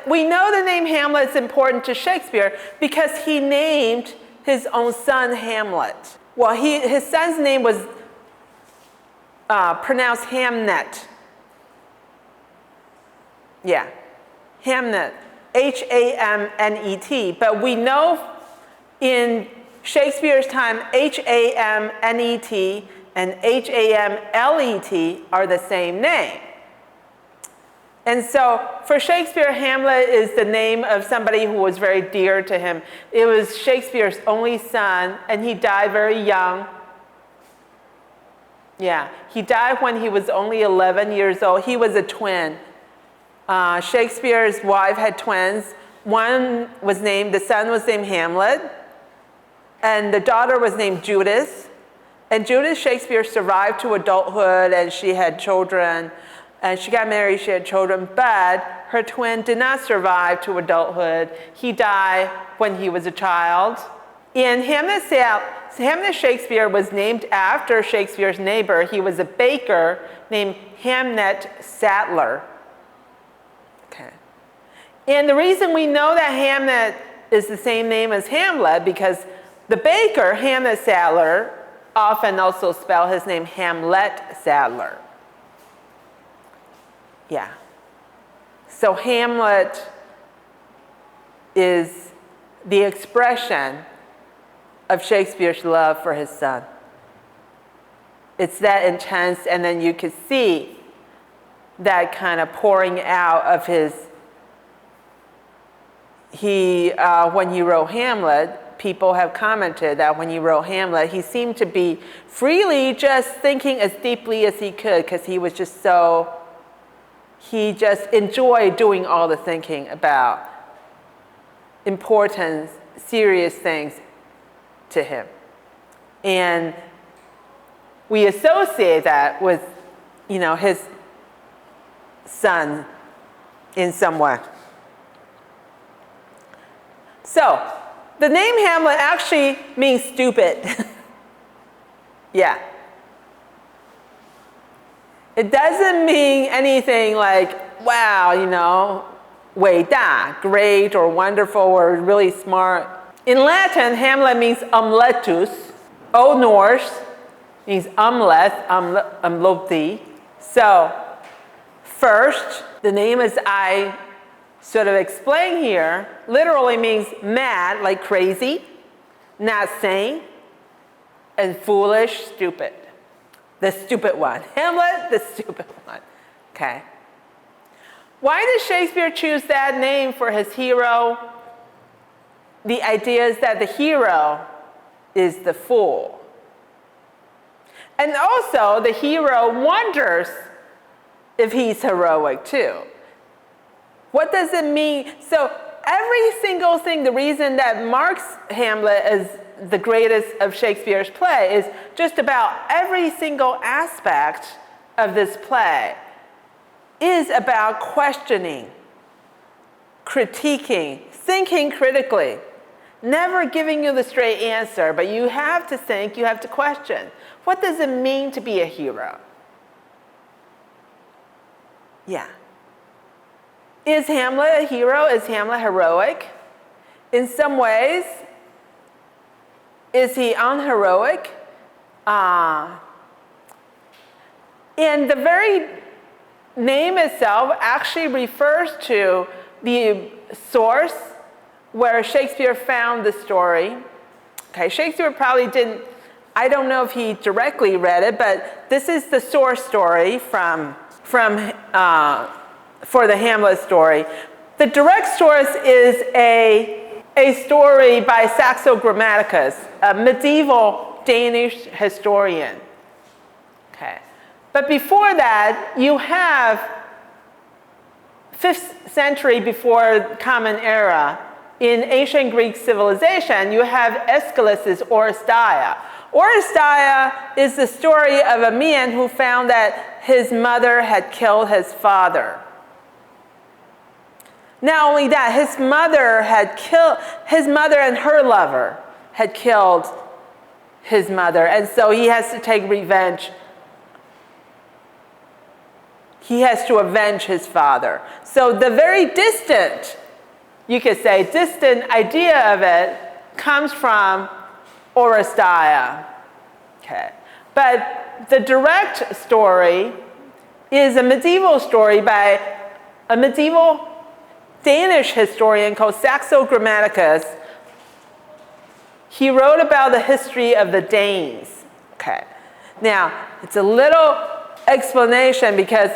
we know the name Hamlet is important to Shakespeare because he named his own son Hamlet. Well, his son's name was pronounced Hamnet. Yeah, Hamnet, Hamnet. But we know in Shakespeare's time, Hamnet and Hamlet are the same name. And so for Shakespeare, Hamlet is the name of somebody who was very dear to him. It was Shakespeare's only son, and he died very young. Yeah, he died when he was only 11 years old. He was a twin. Shakespeare's wife had twins. The son was named Hamlet, and the daughter was named Judith. And Judith Shakespeare survived to adulthood, and she had children. And she got married, she had children, but her twin did not survive to adulthood. He died when he was a child. And Hamlet Shakespeare was named after Shakespeare's neighbor. He was a baker named Hamlet Sadler. Okay. And the reason we know that Hamlet is the same name as Hamlet, because the baker, Hamlet Sadler, often also spelled his name Hamlet Sadler. Yeah. So Hamlet is the expression of Shakespeare's love for his son. It's that intense, and then you could see that kind of pouring out of when he wrote Hamlet, people have commented that when he wrote Hamlet, he seemed to be freely just thinking as deeply as he could, because he just enjoyed doing all the thinking about important, serious things to him. And we associate that with, his son in some way. So, the name Hamlet actually means stupid. Yeah. It doesn't mean anything like, wow, 伟大, great or wonderful or really smart. In Latin, Hamlet means omletus. Old Norse means omleti. So, first, the name, as I sort of explain here, literally means mad, like crazy, not sane, and foolish, stupid. The stupid one. Hamlet, the stupid one. Okay. Why did Shakespeare choose that name for his hero? The idea is that the hero is the fool. And also, the hero wonders if he's heroic too. What does it mean? So every single thing, the reason that marks Hamlet as the greatest of Shakespeare's play is just about every single aspect of this play is about questioning, critiquing, thinking critically, never giving you the straight answer, but you have to think, you have to question. What does it mean to be a hero? Yeah. Is Hamlet a hero? Is Hamlet heroic? In some ways, is he unheroic? And the very name itself actually refers to the source where Shakespeare found the story. Okay, Shakespeare probably didn't, I don't know if he directly read it, but this is the source story for the Hamlet story. The direct source is a story by Saxo Grammaticus, a medieval Danish historian. Okay. But before that, you have 5th century before Common Era, in ancient Greek civilization, you have Aeschylus's Oresteia. Oresteia is the story of a man who found that his mother had killed his father. Not only that, his mother and her lover had killed his mother, and so he has to take revenge. he has to avenge his father. So the very distant, you could say, distant idea of it comes from Oresteia. Okay. But the direct story is a medieval story by a medieval Danish historian called Saxo Grammaticus. He wrote about the history of the Danes. Okay. Now, it's a little explanation because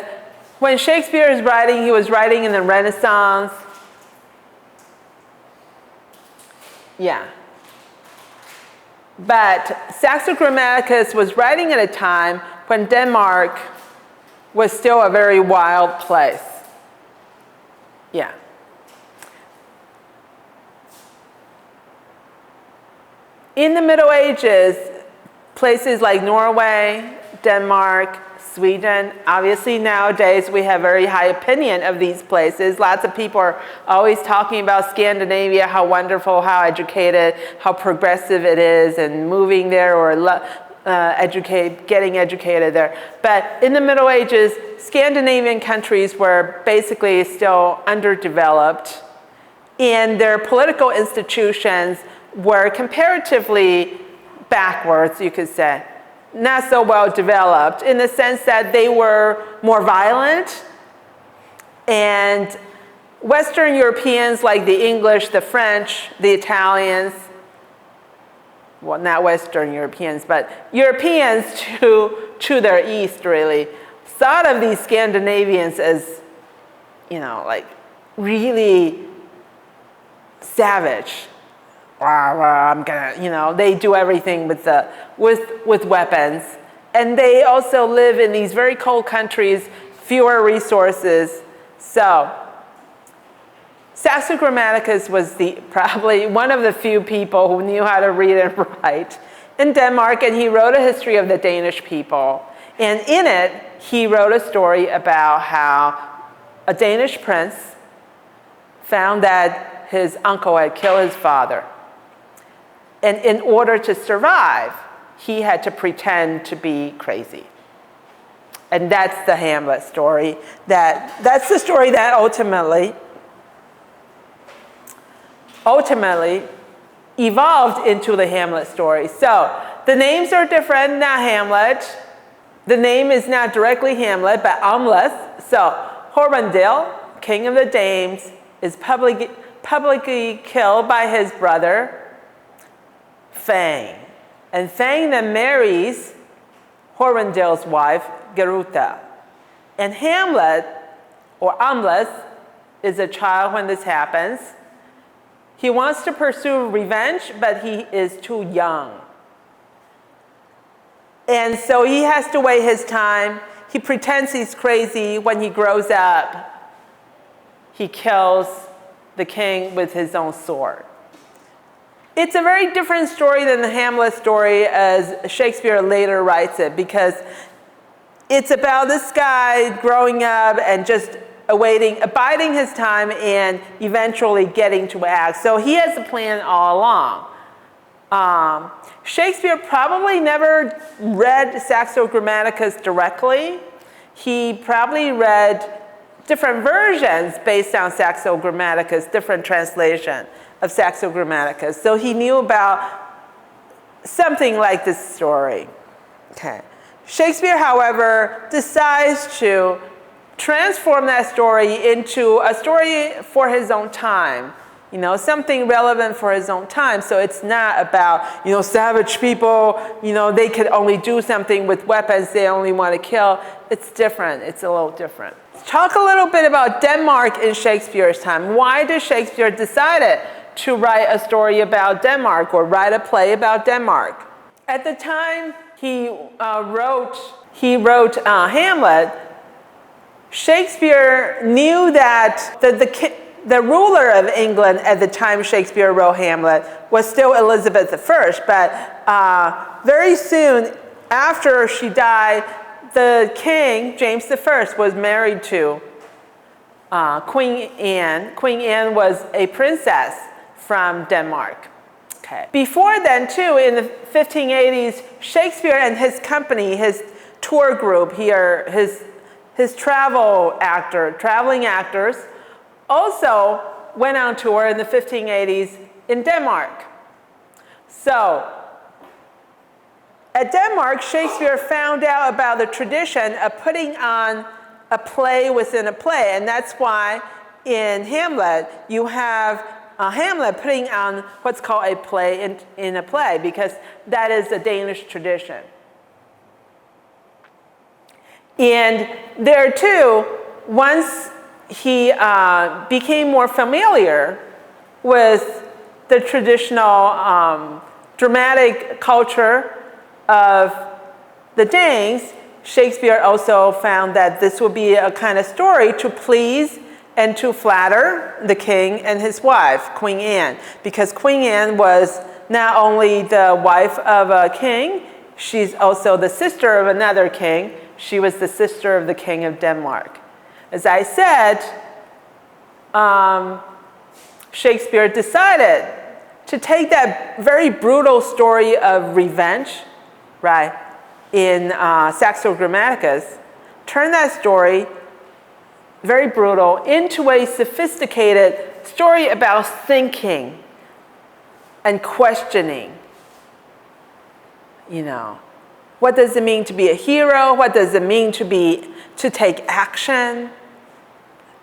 when Shakespeare is writing, he was writing in the Renaissance. Yeah. But Saxo Grammaticus was writing at a time when Denmark was still a very wild place. Yeah. In the Middle Ages, places like Norway, Denmark, Sweden, obviously nowadays we have very high opinion of these places. Lots of people are always talking about Scandinavia, how wonderful, how educated, how progressive it is, and moving there or getting educated there. But in the Middle Ages, Scandinavian countries were basically still underdeveloped, and their political institutions were comparatively backwards, you could say. Not so well developed in the sense that they were more violent, and Western Europeans like the English, the French, the Italians, well, not Western Europeans, but Europeans to their east really, thought of these Scandinavians as, like really savage. I'm gonna, they do everything with weapons. And they also live in these very cold countries, fewer resources. So Saxo Grammaticus was probably one of the few people who knew how to read and write in Denmark, and he wrote a history of the Danish people. And in it, he wrote a story about how a Danish prince found that his uncle had killed his father. And in order to survive, he had to pretend to be crazy. And that's the Hamlet story. That's the story that ultimately evolved into the Hamlet story. So the names are different, not Hamlet. The name is not directly Hamlet, but Amleth. So Horvendil, king of the Danes, is publicly killed by his brother, Fang. And Fang then marries Horvendil's wife, Gerutha. And Hamlet, or Amleth, is a child when this happens. He wants to pursue revenge, but he is too young. And so he has to wait his time. He pretends he's crazy. When he grows up, he kills the king with his own sword. It's a very different story than the Hamlet story as Shakespeare later writes it, because it's about this guy growing up and just abiding his time and eventually getting to act. So he has a plan all along. Shakespeare probably never read Saxo Grammaticus directly. He probably read different versions based on Saxo Grammaticus, different translation of Saxo Grammaticus. So he knew about something like this story. Okay. Shakespeare, however, decides to transform that story into a story for his own time. Something relevant for his own time. So it's not about, savage people, they could only do something with weapons, they only want to kill. It's different. It's a little different. Let's talk a little bit about Denmark in Shakespeare's time. Why did Shakespeare decide to write a story about Denmark or write a play about Denmark? At the time he wrote Hamlet, Shakespeare knew that the ruler of England at the time Shakespeare wrote Hamlet was still Elizabeth I, but very soon after she died, the king, James I, was married to Queen Anne. Queen Anne was a princess from Denmark. Okay. Before then, too, in the 1580s, Shakespeare and his company, his tour group here, his his traveling actors, also went on tour in the 1580s in Denmark. So, at Denmark, Shakespeare found out about the tradition of putting on a play within a play, and that's why in Hamlet, you have Hamlet putting on what's called a play in a play, because that is a Danish tradition. And there too, once he became more familiar with the traditional dramatic culture of the Danes, Shakespeare also found that this would be a kind of story to please and to flatter the king and his wife, Queen Anne, because Queen Anne was not only the wife of a king, she's also the sister of another king. She was the sister of the king of Denmark. As I said, Shakespeare decided to take that very brutal story of revenge, right, in Saxo Grammaticus, turn that story, very brutal, into a sophisticated story about thinking and questioning. You know, what does it mean to be a hero? What does it mean to take action?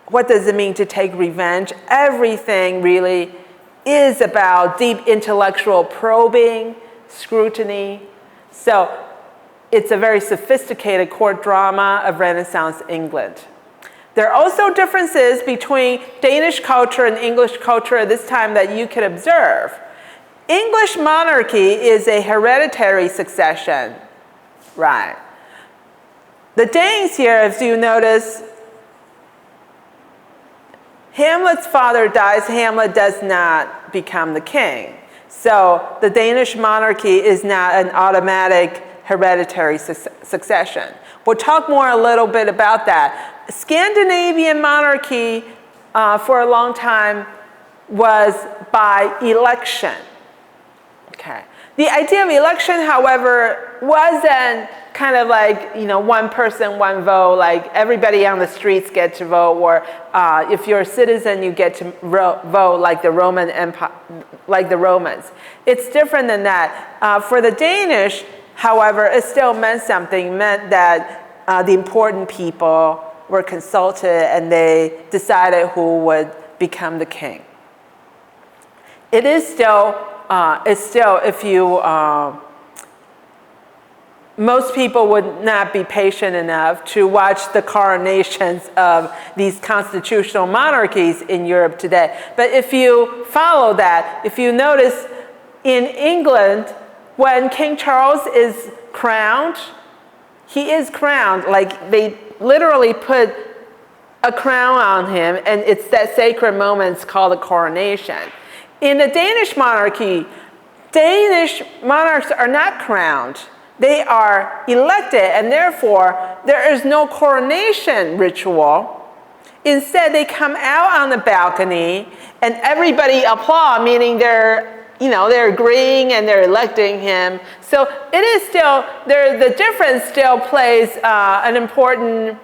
What does it mean to take revenge? Everything really is about deep intellectual probing, scrutiny. So it's a very sophisticated court drama of Renaissance England. There are also differences between Danish culture and English culture at this time that you could observe. English monarchy is a hereditary succession, right? The Danes here, if you notice, Hamlet's father dies, Hamlet does not become the king. So the Danish monarchy is not an automatic hereditary succession. We'll talk more a little bit about that. Scandinavian monarchy for a long time was by election. Okay. The idea of election, however, wasn't kind of like, you know, one person, one vote, like everybody on the streets get to vote, or if you're a citizen, you get to vote like the Roman Empire, like the Romans. It's different than that. For the Danish, however, it still meant something. It meant that the important people were consulted and they decided who would become the king. It is still, if you, most people would not be patient enough to watch the coronations of these constitutional monarchies in Europe today. But if you follow that, if you notice in England, when King Charles is crowned, he is crowned, like they literally put a crown on him, and it's that sacred moment, it's called the coronation. In the Danish monarchy, Danish monarchs are not crowned. They are elected, and therefore there is no coronation ritual. Instead, they come out on the balcony and everybody applaud, meaning they're agreeing and they're electing him. So it is still, the difference still plays an important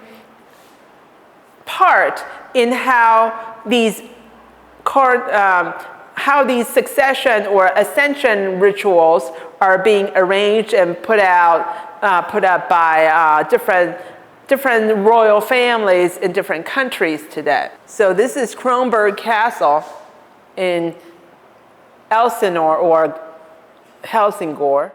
part in how these succession or ascension rituals are being arranged and put up by different royal families in different countries today. So this is Kronborg Castle in Elsinore or Helsingor.